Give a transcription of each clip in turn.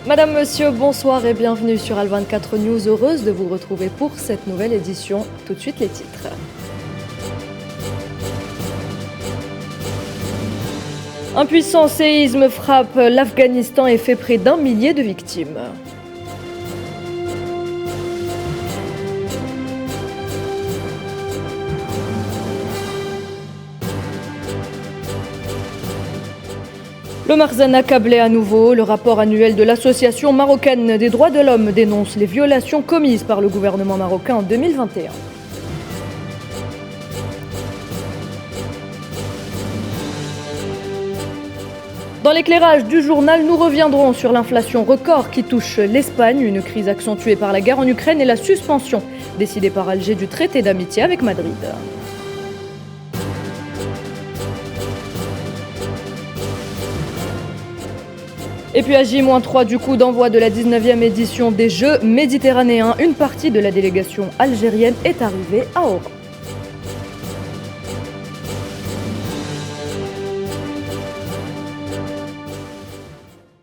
Madame, Monsieur, bonsoir et bienvenue sur Al24 News. Heureuse de vous retrouver pour cette nouvelle édition. Tout de suite les titres. Un puissant séisme frappe l'Afghanistan et fait près d'1 millier de victimes. Le Marzan accablé à nouveau. Le rapport annuel de l'Association marocaine des droits de l'homme dénonce les violations commises par le gouvernement marocain en 2021. Dans l'éclairage du journal, nous reviendrons sur l'inflation record qui touche l'Espagne, une crise accentuée par la guerre en Ukraine et la suspension décidée par Alger du traité d'amitié avec Madrid. Et puis à J-3 du coup d'envoi de la 19e édition des Jeux méditerranéens, une partie de la délégation algérienne est arrivée à Oran.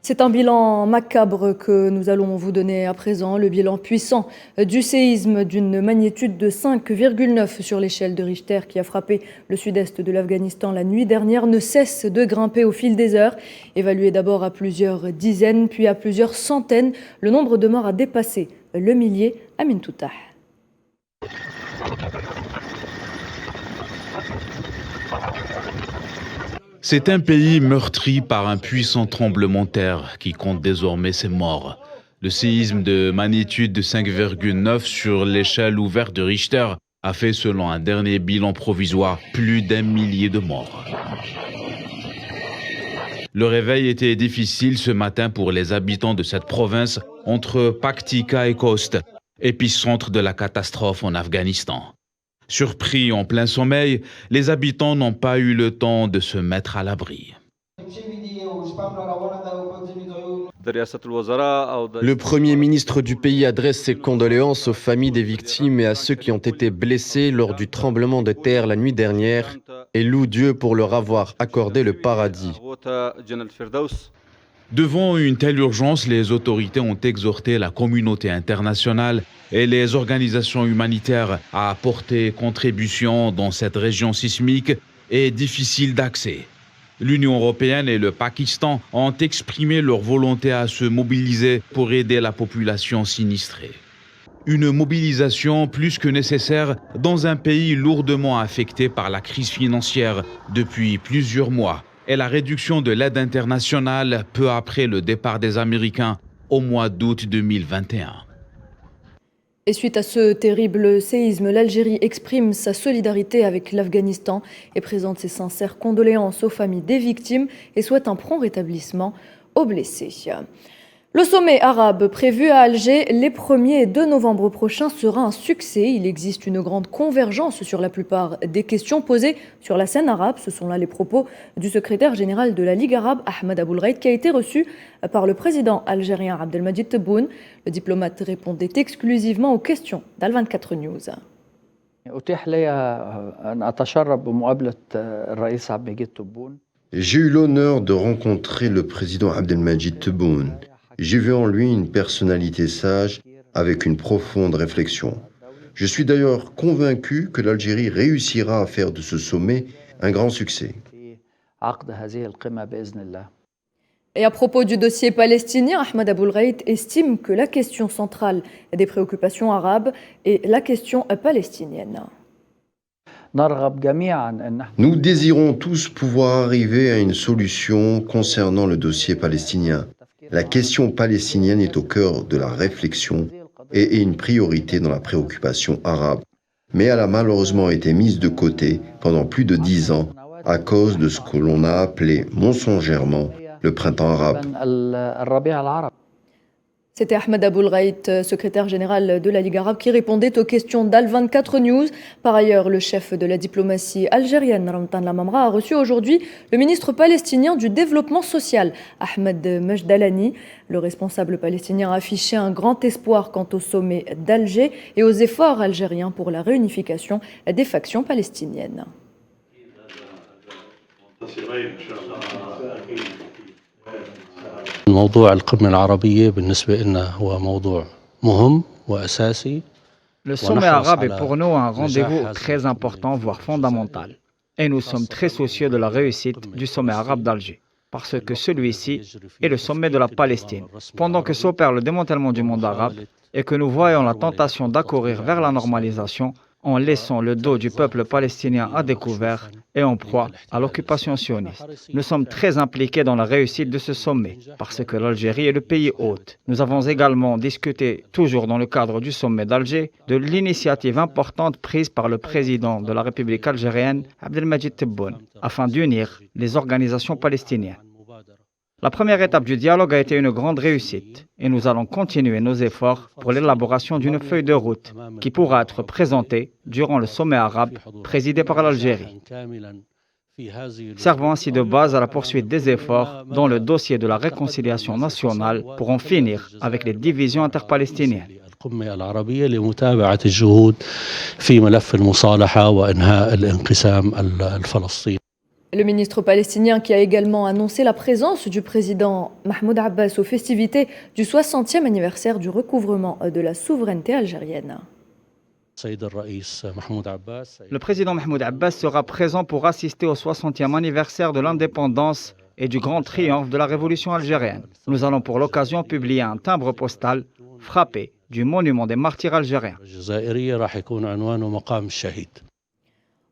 C'est un bilan macabre que nous allons vous donner à présent, le bilan puissant du séisme d'une magnitude de 5,9 sur l'échelle de Richter qui a frappé le sud-est de l'Afghanistan la nuit dernière ne cesse de grimper au fil des heures. Évalué d'abord à plusieurs dizaines, puis à plusieurs centaines, le nombre de morts a dépassé le millier. Amin Toutah. C'est un pays meurtri par un puissant tremblement de terre qui compte désormais ses morts. Le séisme de magnitude de 5,9 sur l'échelle ouverte de Richter a fait, selon un dernier bilan provisoire, plus d'1 millier de morts. Le réveil était difficile ce matin pour les habitants de cette province entre Paktika et Khost, épicentre de la catastrophe en Afghanistan. Surpris en plein sommeil, les habitants n'ont pas eu le temps de se mettre à l'abri. Le Premier ministre du pays adresse ses condoléances aux familles des victimes et à ceux qui ont été blessés lors du tremblement de terre la nuit dernière et loue Dieu pour leur avoir accordé le paradis. Devant une telle urgence, les autorités ont exhorté la communauté internationale et les organisations humanitaires à apporter contribution dans cette région sismique et difficile d'accès. L'Union européenne et le Pakistan ont exprimé leur volonté à se mobiliser pour aider la population sinistrée. Une mobilisation plus que nécessaire dans un pays lourdement affecté par la crise financière depuis plusieurs mois et la réduction de l'aide internationale peu après le départ des Américains au mois d'août 2021. Et suite à ce terrible séisme, l'Algérie exprime sa solidarité avec l'Afghanistan et présente ses sincères condoléances aux familles des victimes et souhaite un prompt rétablissement aux blessés. Le sommet arabe prévu à Alger les 1er et 2 novembre prochains sera un succès. Il existe une grande convergence sur la plupart des questions posées sur la scène arabe. Ce sont là les propos du secrétaire général de la Ligue arabe, Ahmed Aboulreid, qui a été reçu par le président algérien Abdelmadjid Tebboune. Le diplomate répondait exclusivement aux questions d'Al24 News. J'ai eu l'honneur de rencontrer le président Abdelmadjid Tebboune. J'ai vu en lui une personnalité sage avec une profonde réflexion. Je suis d'ailleurs convaincu que l'Algérie réussira à faire de ce sommet un grand succès. Et à propos du dossier palestinien, Ahmed Aboulreid estime que la question centrale des préoccupations arabes est la question palestinienne. Nous désirons tous pouvoir arriver à une solution concernant le dossier palestinien. La question palestinienne est au cœur de la réflexion et est une priorité dans la préoccupation arabe. Mais elle a malheureusement été mise de côté pendant plus de 10 ans à cause de ce que l'on a appelé mensongèrement le printemps arabe. C'était Ahmed Aboulreid, secrétaire général de la Ligue arabe, qui répondait aux questions d'Al24 News. Par ailleurs, le chef de la diplomatie algérienne, Ramtan Lamamra, a reçu aujourd'hui le ministre palestinien du développement social, Ahmed Mejdalani. Le responsable palestinien a affiché un grand espoir quant au sommet d'Alger et aux efforts algériens pour la réunification des factions palestiniennes. الموضوع القمة العربية بالنسبة لنا هو موضوع مهم وأساسي. Le sommet arabe est pour nous un rendez-vous très important, voire fondamental. Et nous sommes très soucieux de la réussite du sommet arabe d'Alger, parce que celui-ci est le sommet de la Palestine. Pendant que s'opère le démantèlement du monde arabe et que nous voyons la tentation d'accourir vers la normalisation, en laissant le dos du peuple palestinien à découvert et en proie à l'occupation sioniste. Nous sommes très impliqués dans la réussite de ce sommet, parce que l'Algérie est le pays hôte. Nous avons également discuté, toujours dans le cadre du sommet d'Alger, de l'initiative importante prise par le président de la République algérienne, Abdelmajid Tebboune, afin d'unir les organisations palestiniennes. La première étape du dialogue a été une grande réussite et nous allons continuer nos efforts pour l'élaboration d'une feuille de route qui pourra être présentée durant le sommet arabe présidé par l'Algérie, servant ainsi de base à la poursuite des efforts dans le dossier de la réconciliation nationale pour en finir avec les divisions interpalestiniennes. Le ministre palestinien qui a également annoncé la présence du président Mahmoud Abbas aux festivités du 60e anniversaire du recouvrement de la souveraineté algérienne. Le président Mahmoud Abbas sera présent pour assister au 60e anniversaire de l'indépendance et du grand triomphe de la révolution algérienne. Nous allons pour l'occasion publier un timbre postal frappé du monument des martyrs algériens.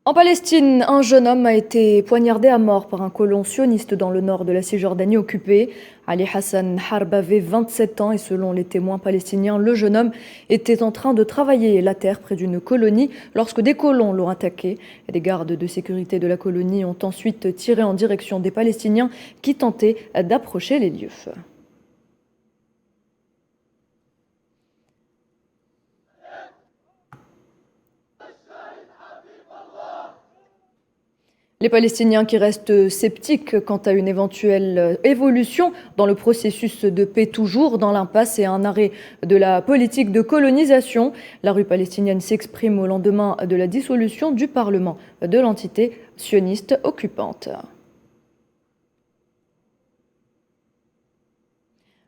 En Palestine, un jeune homme a été poignardé à mort par un colon sioniste dans le nord de la Cisjordanie occupée. Ali Hassan Harb avait 27 ans et selon les témoins palestiniens, le jeune homme était en train de travailler la terre près d'une colonie lorsque des colons l'ont attaqué. Les gardes de sécurité de la colonie ont ensuite tiré en direction des Palestiniens qui tentaient d'approcher les lieux. Les Palestiniens qui restent sceptiques quant à une éventuelle évolution dans le processus de paix toujours dans l'impasse et un arrêt de la politique de colonisation. La rue palestinienne s'exprime au lendemain de la dissolution du Parlement de l'entité sioniste occupante.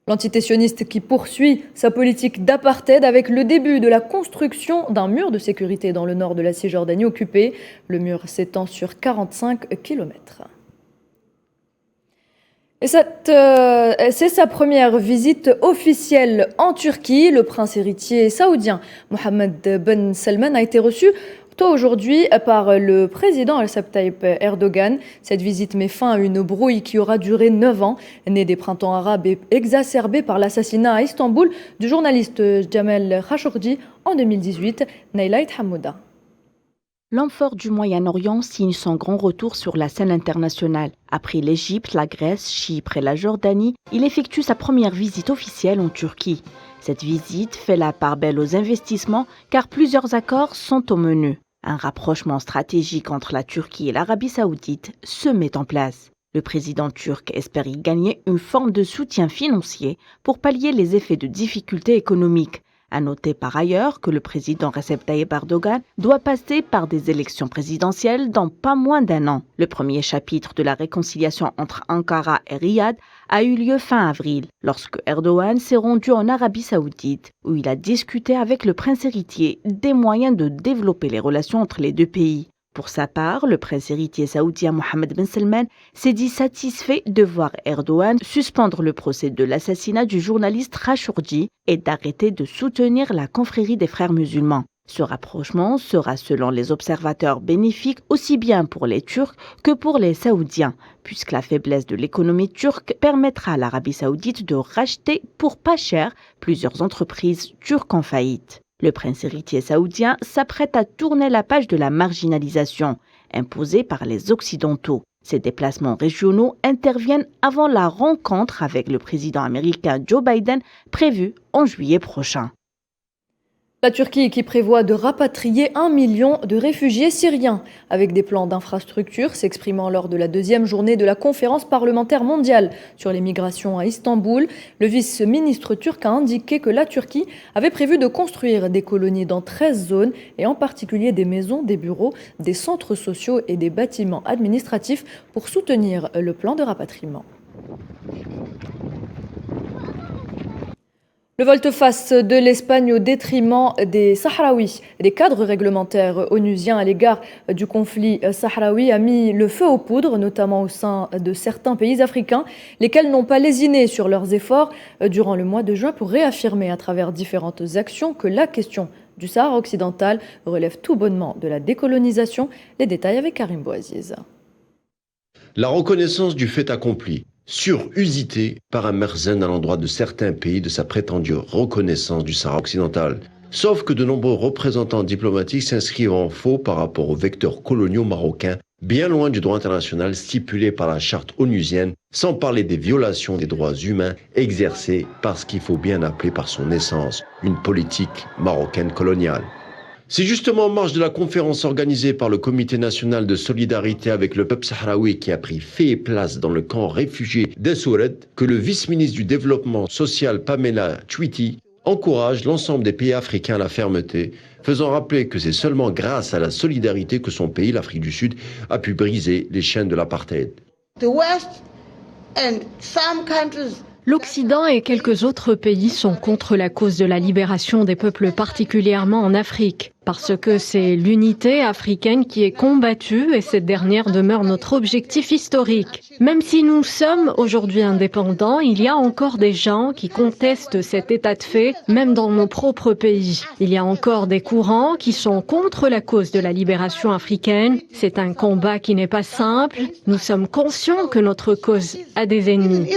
L'entité sioniste qui poursuit sa politique d'apartheid avec le début de la construction d'un mur de sécurité dans le nord de la Cisjordanie occupée. Le mur s'étend sur 45 km. Et c'est sa première visite officielle en Turquie. Le prince héritier saoudien Mohammed Ben Salman a été reçu aujourd'hui par le président Recep Tayyip Erdogan. Cette visite met fin à une brouille qui aura duré 9 ans, née des printemps arabes et exacerbée par l'assassinat à Istanbul du journaliste Jamal Khashoggi en 2018. Nayla Hamouda. L'homme fort du Moyen-Orient signe son grand retour sur la scène internationale. Après l'Égypte, la Grèce, Chypre et la Jordanie, il effectue sa première visite officielle en Turquie. Cette visite fait la part belle aux investissements car plusieurs accords sont au menu. Un rapprochement stratégique entre la Turquie et l'Arabie saoudite se met en place. Le président turc espère y gagner une forme de soutien financier pour pallier les effets de difficultés économiques. À noter par ailleurs que le président Recep Tayyip Erdogan doit passer par des élections présidentielles dans pas moins d'un an. Le premier chapitre de la réconciliation entre Ankara et Riyad a eu lieu fin avril, lorsque Erdogan s'est rendu en Arabie saoudite, où il a discuté avec le prince héritier des moyens de développer les relations entre les deux pays. Pour sa part, le prince héritier saoudien Mohammed Ben Salman s'est dit satisfait de voir Erdogan suspendre le procès de l'assassinat du journaliste Khashoggi et d'arrêter de soutenir la confrérie des frères musulmans. Ce rapprochement sera, selon les observateurs, bénéfique aussi bien pour les Turcs que pour les Saoudiens, puisque la faiblesse de l'économie turque permettra à l'Arabie saoudite de racheter pour pas cher plusieurs entreprises turques en faillite. Le prince héritier saoudien s'apprête à tourner la page de la marginalisation imposée par les Occidentaux. Ces déplacements régionaux interviennent avant la rencontre avec le président américain Joe Biden prévue en juillet prochain. La Turquie qui prévoit de rapatrier 1 million de réfugiés syriens avec des plans d'infrastructure s'exprimant lors de la deuxième journée de la conférence parlementaire mondiale sur les migrations à Istanbul. Le vice-ministre turc a indiqué que la Turquie avait prévu de construire des colonies dans 13 zones et en particulier des maisons, des bureaux, des centres sociaux et des bâtiments administratifs pour soutenir le plan de rapatriement. Le volte-face de l'Espagne au détriment des Sahraouis. Des cadres réglementaires onusiens à l'égard du conflit sahraoui a mis le feu aux poudres, notamment au sein de certains pays africains, lesquels n'ont pas lésiné sur leurs efforts durant le mois de juin pour réaffirmer à travers différentes actions que la question du Sahara occidental relève tout bonnement de la décolonisation. Les détails avec Karim Bouaziz. La reconnaissance du fait accompli, surusité par un Merzenne à l'endroit de certains pays de sa prétendue reconnaissance du Sahara occidental. Sauf que de nombreux représentants diplomatiques s'inscrivent en faux par rapport aux vecteurs coloniaux marocains, bien loin du droit international stipulé par la charte onusienne, sans parler des violations des droits humains exercées par ce qu'il faut bien appeler par son essence, une politique marocaine coloniale. C'est justement en marge de la conférence organisée par le Comité national de solidarité avec le peuple sahraoui qui a pris fait et place dans le camp réfugié d'Essoured que le vice-ministre du développement social Pamela Chouiti encourage l'ensemble des pays africains à la fermeté, faisant rappeler que c'est seulement grâce à la solidarité que son pays, l'Afrique du Sud, a pu briser les chaînes de l'apartheid. L'Occident et quelques autres pays sont contre la cause de la libération des peuples, particulièrement en Afrique, parce que c'est l'unité africaine qui est combattue et cette dernière demeure notre objectif historique. Même si nous sommes aujourd'hui indépendants, il y a encore des gens qui contestent cet état de fait, même dans nos propres pays. Il y a encore des courants qui sont contre la cause de la libération africaine. C'est un combat qui n'est pas simple. Nous sommes conscients que notre cause a des ennemis.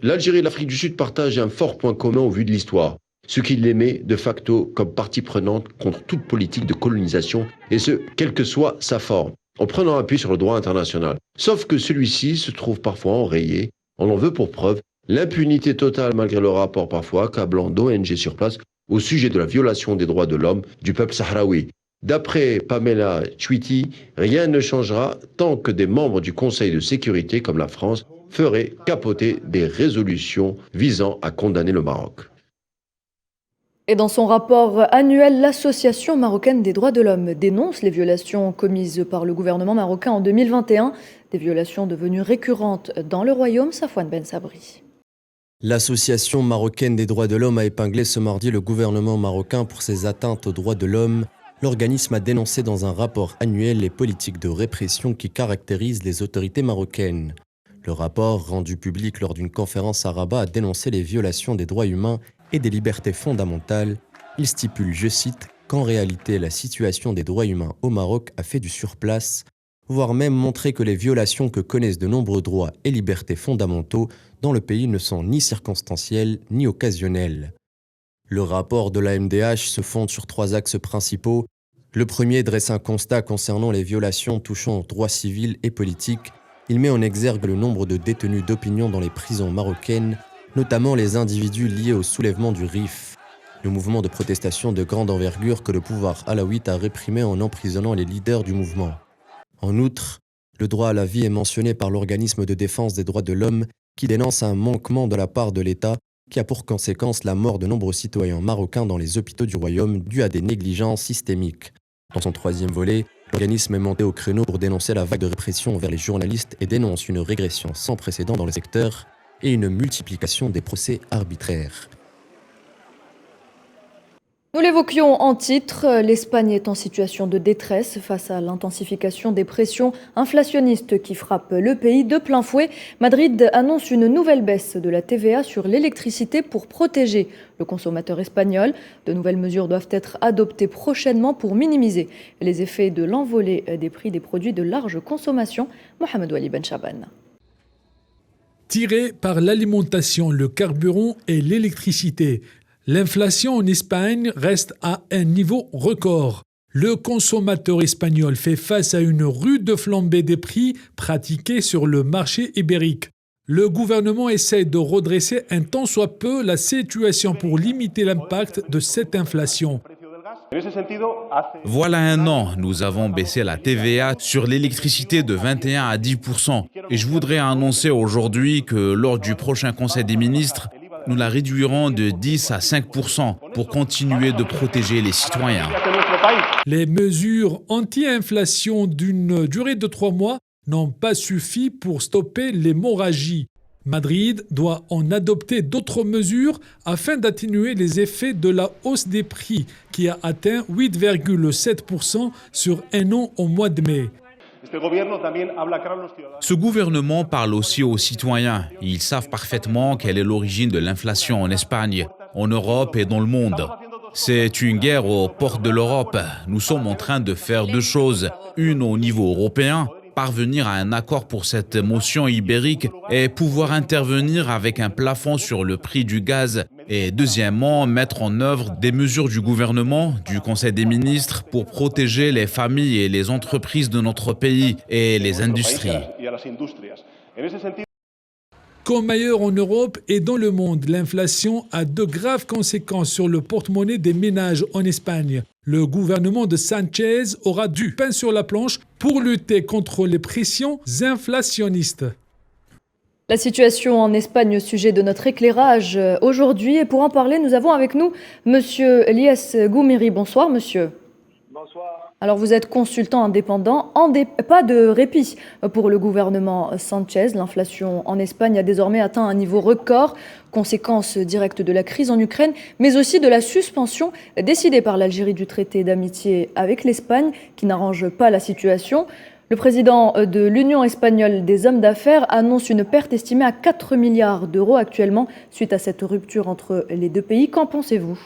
L'Algérie et l'Afrique du Sud partagent un fort point commun au vu de l'histoire, ce qui les met de facto comme partie prenante contre toute politique de colonisation, et ce, quelle que soit sa forme, en prenant appui sur le droit international. Sauf que celui-ci se trouve parfois enrayé, on en veut pour preuve l'impunité totale malgré le rapport parfois accablant d'ONG sur place au sujet de la violation des droits de l'homme du peuple sahraoui. D'après Pamela Chouiti, rien ne changera tant que des membres du Conseil de sécurité comme la France feraient capoter des résolutions visant à condamner le Maroc. Et dans son rapport annuel, l'Association marocaine des droits de l'homme dénonce les violations commises par le gouvernement marocain en 2021, des violations devenues récurrentes dans le royaume. Safwan Ben Sabri. L'Association marocaine des droits de l'homme a épinglé ce mardi le gouvernement marocain pour ses atteintes aux droits de l'homme. L'organisme a dénoncé dans un rapport annuel les politiques de répression qui caractérisent les autorités marocaines. Le rapport, rendu public lors d'une conférence à Rabat, a dénoncé les violations des droits humains et des libertés fondamentales. Il stipule, je cite, qu'en réalité la situation des droits humains au Maroc a fait du surplace, voire même montré que les violations que connaissent de nombreux droits et libertés fondamentaux dans le pays ne sont ni circonstancielles ni occasionnelles. Le rapport de la MDH se fonde sur 3 axes principaux. Le premier dresse un constat concernant les violations touchant aux droits civils et politiques. Il met en exergue le nombre de détenus d'opinion dans les prisons marocaines, notamment les individus liés au soulèvement du Rif, le mouvement de protestation de grande envergure que le pouvoir alaouite a réprimé en emprisonnant les leaders du mouvement. En outre, le droit à la vie est mentionné par l'organisme de défense des droits de l'homme qui dénonce un manquement de la part de l'État qui a pour conséquence la mort de nombreux citoyens marocains dans les hôpitaux du royaume dû à des négligences systémiques. Dans son 3e volet, l'organisme est monté au créneau pour dénoncer la vague de répression envers les journalistes et dénonce une régression sans précédent dans le secteur et une multiplication des procès arbitraires. Nous l'évoquions en titre, l'Espagne est en situation de détresse face à l'intensification des pressions inflationnistes qui frappent le pays de plein fouet. Madrid annonce une nouvelle baisse de la TVA sur l'électricité pour protéger le consommateur espagnol. De nouvelles mesures doivent être adoptées prochainement pour minimiser les effets de l'envolée des prix des produits de large consommation. Mohamed Wali Ben Chaban. Tiré par l'alimentation, le carburant et l'électricité, l'inflation en Espagne reste à un niveau record. Le consommateur espagnol fait face à une rude flambée des prix pratiquée sur le marché ibérique. Le gouvernement essaie de redresser un tant soit peu la situation pour limiter l'impact de cette inflation. Voilà un an, nous avons baissé la TVA sur l'électricité de 21 à 10%. Et je voudrais annoncer aujourd'hui que lors du prochain Conseil des ministres, nous la réduirons de 10 à 5% pour continuer de protéger les citoyens. Les mesures anti-inflation d'une durée de 3 mois n'ont pas suffi pour stopper l'hémorragie. Madrid doit en adopter d'autres mesures afin d'atténuer les effets de la hausse des prix qui a atteint 8,7% sur un an au mois de mai. Ce gouvernement parle aussi aux citoyens. Ils savent parfaitement quelle est l'origine de l'inflation en Espagne, en Europe et dans le monde. C'est une guerre aux portes de l'Europe. Nous sommes en train de faire deux choses. Une au niveau européen, parvenir à un accord pour cette motion ibérique et pouvoir intervenir avec un plafond sur le prix du gaz. Et deuxièmement, mettre en œuvre des mesures du gouvernement, du Conseil des ministres, pour protéger les familles et les entreprises de notre pays et les industries. Comme ailleurs en Europe et dans le monde, l'inflation a de graves conséquences sur le porte-monnaie des ménages en Espagne. Le gouvernement de Sánchez aura du pain sur la planche pour lutter contre les pressions inflationnistes. La situation en Espagne au sujet de notre éclairage aujourd'hui. Et pour en parler, nous avons avec nous Monsieur Elias Goumiri. Bonsoir, monsieur. Bonsoir. Alors, vous êtes consultant indépendant. Pas de répit pour le gouvernement Sánchez. L'inflation en Espagne a désormais atteint un niveau record, conséquence directe de la crise en Ukraine, mais aussi de la suspension décidée par l'Algérie du traité d'amitié avec l'Espagne, qui n'arrange pas la situation. Le président de l'Union espagnole des hommes d'affaires annonce une perte estimée à 4 milliards d'euros actuellement suite à cette rupture entre les deux pays. Qu'en pensez-vous ?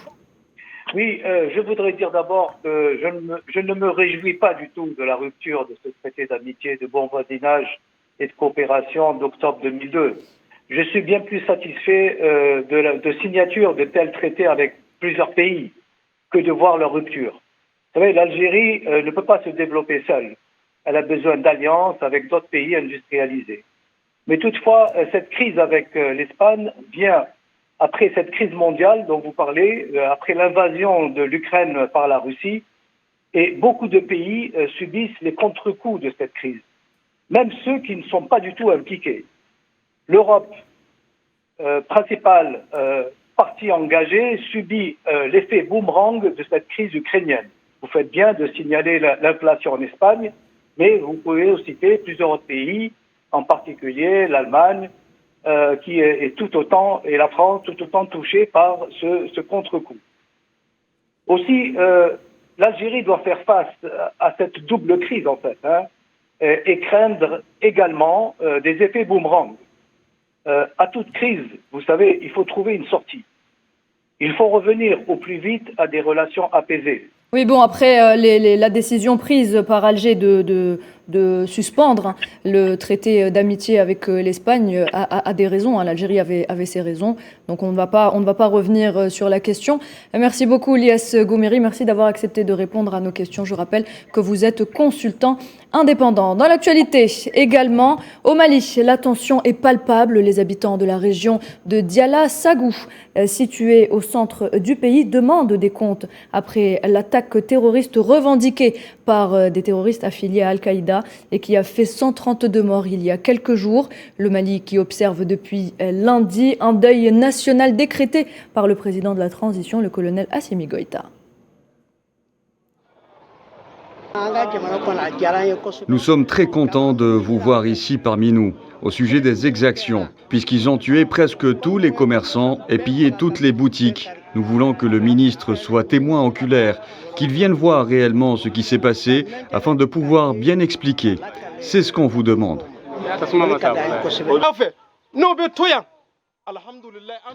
Oui, je voudrais dire d'abord que je ne me réjouis pas du tout de la rupture de ce traité d'amitié, de bon voisinage et de coopération d'octobre 2002. Je suis bien plus satisfait de signature de tels traités avec plusieurs pays que de voir leur rupture. Vous savez, l'Algérie ne peut pas se développer seule. Elle a besoin d'alliances avec d'autres pays industrialisés. Mais toutefois, cette crise avec l'Espagne vient après cette crise mondiale dont vous parlez, après l'invasion de l'Ukraine par la Russie, et beaucoup de pays subissent les contre-coups de cette crise, même ceux qui ne sont pas du tout impliqués. L'Europe, principale partie engagée, subit l'effet boomerang de cette crise ukrainienne. Vous faites bien de signaler l'inflation en Espagne, mais vous pouvez aussi citer plusieurs autres pays, en particulier l'Allemagne, qui est tout autant, et la France, tout autant touchée par ce contre-coup. Aussi, l'Algérie doit faire face à cette double crise, en fait, et craindre également des effets boomerang. À toute crise, vous savez, il faut trouver une sortie. Il faut revenir au plus vite à des relations apaisées. Oui, bon, après la décision prise par Alger de suspendre le traité d'amitié avec l'Espagne a des raisons. L'Algérie avait ses raisons, donc on ne va pas revenir sur la question. Merci beaucoup, Elias Goumiri. Merci d'avoir accepté de répondre à nos questions. Je rappelle que vous êtes consultant indépendant. Dans l'actualité également, au Mali, la tension est palpable. Les habitants de la région de Diala-Sagou, située au centre du pays, demandent des comptes après l'attaque terroriste revendiquée par des terroristes affiliés à Al-Qaïda et qui a fait 132 morts il y a quelques jours. Le Mali qui observe depuis lundi un deuil national décrété par le président de la transition, le colonel Assimi Goïta. Nous sommes très contents de vous voir ici parmi nous au sujet des exactions, puisqu'ils ont tué presque tous les commerçants et pillé toutes les boutiques. Nous voulons que le ministre soit témoin oculaire, qu'il vienne voir réellement ce qui s'est passé afin de pouvoir bien expliquer. C'est ce qu'on vous demande.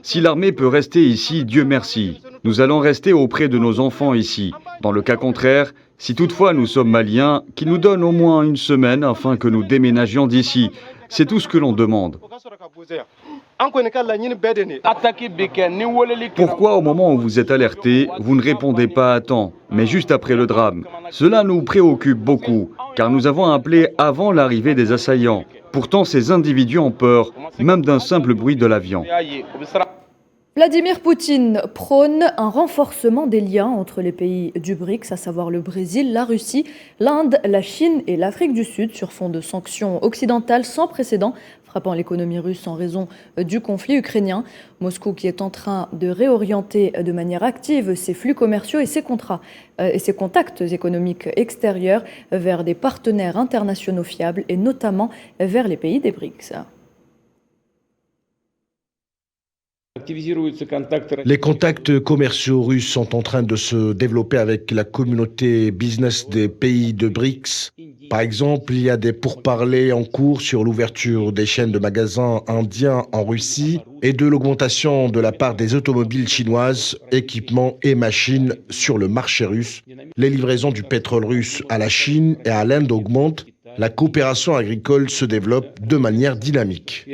Si l'armée peut rester ici, Dieu merci. Nous allons rester auprès de nos enfants ici. Dans le cas contraire, si toutefois nous sommes maliens, qu'ils nous donnent au moins une semaine afin que nous déménagions d'ici. C'est tout ce que l'on demande. Pourquoi au moment où vous êtes alertés, vous ne répondez pas à temps, mais juste après le drame? Cela nous préoccupe beaucoup, car nous avons appelé avant l'arrivée des assaillants. Pourtant, ces individus ont peur, même d'un simple bruit de l'avion. Vladimir Poutine prône un renforcement des liens entre les pays du BRICS, à savoir le Brésil, la Russie, l'Inde, la Chine et l'Afrique du Sud, sur fond de sanctions occidentales sans précédent frappant l'économie russe en raison du conflit ukrainien. Moscou qui est en train de réorienter de manière active ses flux commerciaux et ses contacts économiques extérieurs vers des partenaires internationaux fiables et notamment vers les pays des BRICS. Les contacts commerciaux russes sont en train de se développer avec la communauté business des pays de BRICS. Par exemple, il y a des pourparlers en cours sur l'ouverture des chaînes de magasins indiens en Russie et de l'augmentation de la part des automobiles chinoises, équipements et machines sur le marché russe. Les livraisons du pétrole russe à la Chine et à l'Inde augmentent. La coopération agricole se développe de manière dynamique.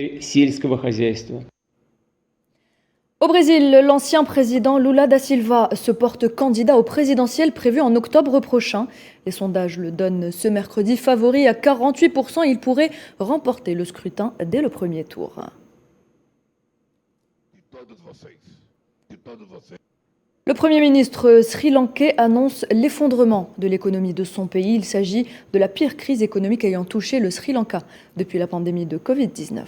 Au Brésil, l'ancien président Lula da Silva se porte candidat au présidentiel prévu en octobre prochain. Les sondages le donnent ce mercredi favori à 48%. Il pourrait remporter le scrutin dès le premier tour. Le Premier ministre sri-lankais annonce l'effondrement de l'économie de son pays. Il s'agit de la pire crise économique ayant touché le Sri Lanka depuis la pandémie de Covid-19.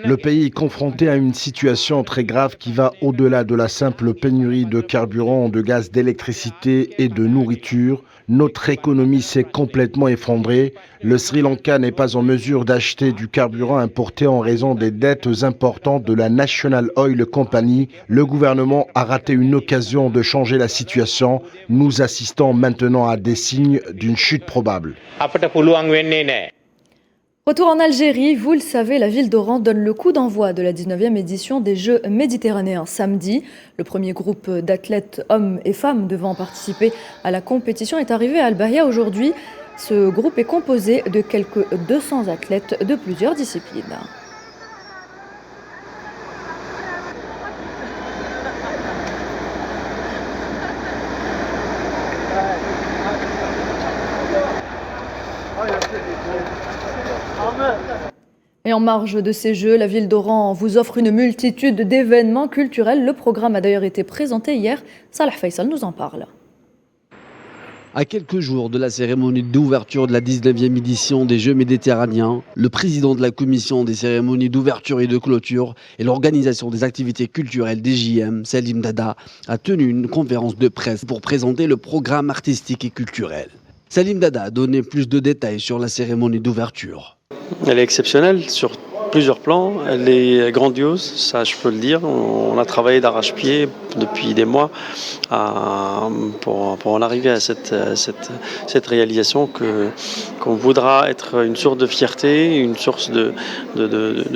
Le pays est confronté à une situation très grave qui va au-delà de la simple pénurie de carburant, de gaz, d'électricité et de nourriture. Notre économie s'est complètement effondrée. Le Sri Lanka n'est pas en mesure d'acheter du carburant importé en raison des dettes importantes de la National Oil Company. Le gouvernement a raté une occasion de changer la situation. Nous assistons maintenant à des signes d'une chute probable. Retour en Algérie, vous le savez, la ville d'Oran donne le coup d'envoi de la 19e édition des Jeux méditerranéens samedi. Le premier groupe d'athlètes hommes et femmes devant participer à la compétition est arrivé à Al-Bahia aujourd'hui. Ce groupe est composé de quelques 200 athlètes de plusieurs disciplines. Et en marge de ces Jeux, la ville d'Oran vous offre une multitude d'événements culturels. Le programme a d'ailleurs été présenté hier. Salah Faisal nous en parle. À quelques jours de la cérémonie d'ouverture de la 19e édition des Jeux méditerranéens, le président de la commission des cérémonies d'ouverture et de clôture et l'organisation des activités culturelles des JM, Salim Dada, a tenu une conférence de presse pour présenter le programme artistique et culturel. Salim Dada a donné plus de détails sur la cérémonie d'ouverture. Elle est exceptionnelle sur plusieurs plans, elle est grandiose, ça je peux le dire. On a travaillé d'arrache-pied depuis des mois pour en arriver à cette réalisation qu'on voudra être une source de fierté, une source de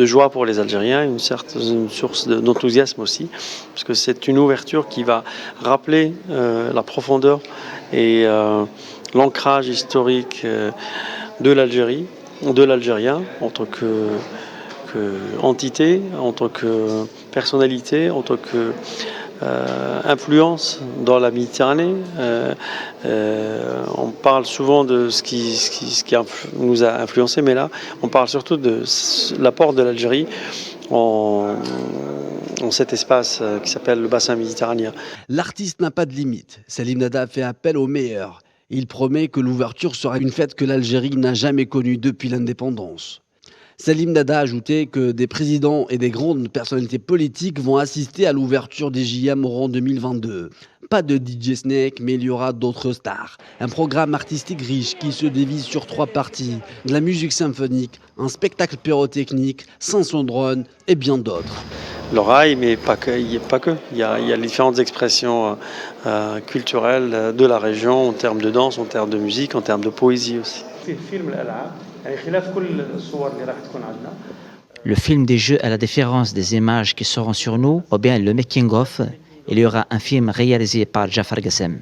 joie pour les Algériens, une source d'enthousiasme aussi, parce que c'est une ouverture qui va rappeler la profondeur et l'ancrage historique de l'Algérie, de l'Algérien en tant qu'entité, en tant que personnalité, en tant qu'influence dans la Méditerranée. On parle souvent de ce qui nous a influencés, mais là, on parle surtout de l'apport de l'Algérie en cet espace qui s'appelle le bassin méditerranéen. L'artiste n'a pas de limite. Salim Dada fait appel aux meilleurs. Il promet que l'ouverture sera une fête que l'Algérie n'a jamais connue depuis l'indépendance. Salim Dada a ajouté que des présidents et des grandes personnalités politiques vont assister à l'ouverture des JM Oran 2022. Pas de DJ Snake, mais il y aura d'autres stars. Un programme artistique riche qui se divise sur 3 parties. De la musique symphonique, un spectacle pyrotechnique, 500 drones et bien d'autres. L'oraille, mais pas que. Il y a les différentes expressions culturelles de la région en termes de danse, en termes de musique, en termes de poésie aussi. Le film des Jeux, à la différence des images qui seront sur nous, ou bien le making-of, il y aura un film réalisé par Jafar Gassem.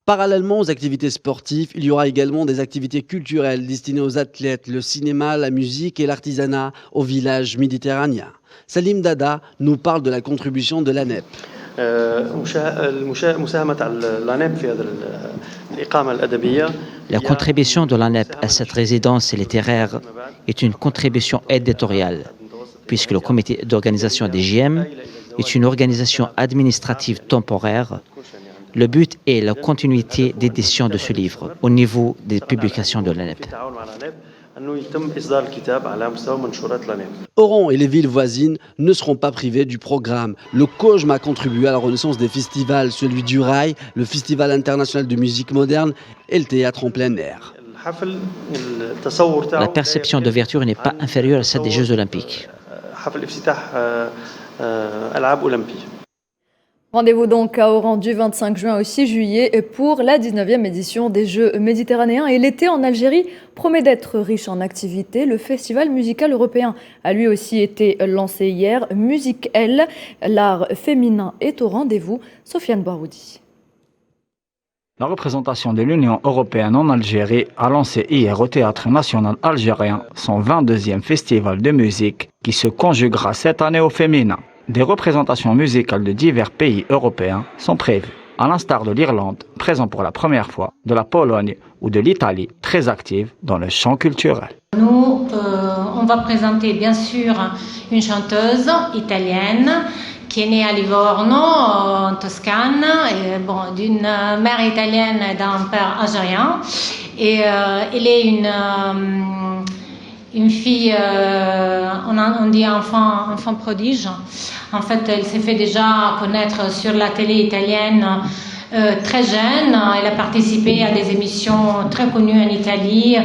Parallèlement aux activités sportives, il y aura également des activités culturelles destinées aux athlètes, le cinéma, la musique et l'artisanat au village méditerranéen. Salim Dada nous parle de la contribution de l'ANEP. La contribution de l'ANEP à cette résidence littéraire est une contribution éditoriale, puisque le comité d'organisation des JM est une organisation administrative temporaire. Le but est la continuité d'édition de ce livre au niveau des publications de l'ANEP. Oran et les villes voisines ne seront pas privées du programme. Le COJM a contribué à la renaissance des festivals, celui du Rail, le Festival international de musique moderne et le théâtre en plein air. La perception d'ouverture n'est pas inférieure à celle des Jeux olympiques. Rendez-vous donc à Oran du 25 juin au 6 juillet pour la 19e édition des Jeux méditerranéens. Et l'été en Algérie promet d'être riche en activités. Le festival musical européen a lui aussi été lancé hier. Musique L, l'art féminin est au rendez-vous. Sofiane Baroudi. La représentation de l'Union européenne en Algérie a lancé hier au Théâtre national algérien son 22e festival de musique qui se conjuguera cette année au féminin. Des représentations musicales de divers pays européens sont prévues, à l'instar de l'Irlande, présent pour la première fois, de la Pologne ou de l'Italie, très active dans le champ culturel. Nous, on va présenter bien sûr une chanteuse italienne qui est née à Livorno, en Toscane, d'une mère italienne et d'un père algérien. Et elle est une fille, on dit enfant prodige. En fait, elle s'est fait déjà connaître sur la télé italienne très jeune. Elle a participé à des émissions très connues en Italie,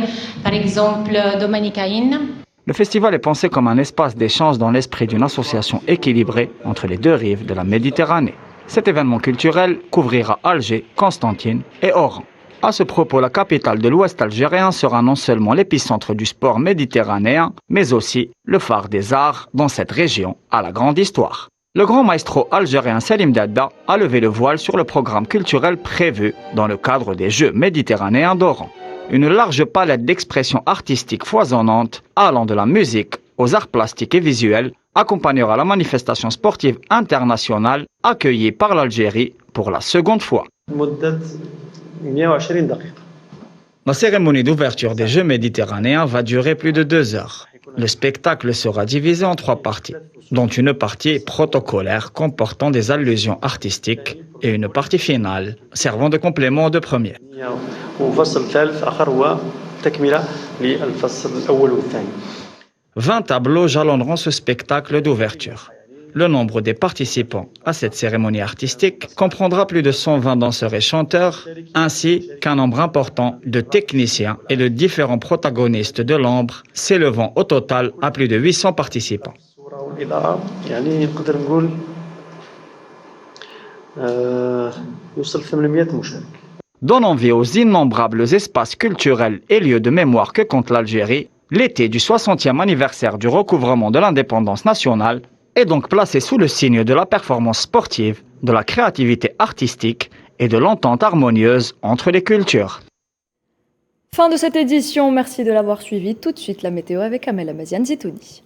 par exemple Domenica In. Le festival est pensé comme un espace d'échange dans l'esprit d'une association équilibrée entre les deux rives de la Méditerranée. Cet événement culturel couvrira Alger, Constantine et Oran. À ce propos, la capitale de l'Ouest algérien sera non seulement l'épicentre du sport méditerranéen, mais aussi le phare des arts dans cette région à la grande histoire. Le grand maestro algérien Salim Dada a levé le voile sur le programme culturel prévu dans le cadre des Jeux méditerranéens d'Oran. Une large palette d'expressions artistiques foisonnantes, allant de la musique aux arts plastiques et visuels, accompagnera la manifestation sportive internationale accueillie par l'Algérie pour la seconde fois. La cérémonie d'ouverture des Jeux méditerranéens va durer plus de 2 heures. Le spectacle sera divisé en 3 parties, dont une partie protocolaire comportant des allusions artistiques et une partie finale servant de complément aux 2 premiers. 20 tableaux jalonneront ce spectacle d'ouverture. Le nombre des participants à cette cérémonie artistique comprendra plus de 120 danseurs et chanteurs, ainsi qu'un nombre important de techniciens et de différents protagonistes de l'ombre, s'élevant au total à plus de 800 participants. Donne envie aux innombrables espaces culturels et lieux de mémoire que compte l'Algérie, l'été du 60e anniversaire du recouvrement de l'indépendance nationale est donc placé sous le signe de la performance sportive, de la créativité artistique et de l'entente harmonieuse entre les cultures. Fin de cette édition, merci de l'avoir suivi. Tout de suite la météo avec Amel Amaziane Zitouni.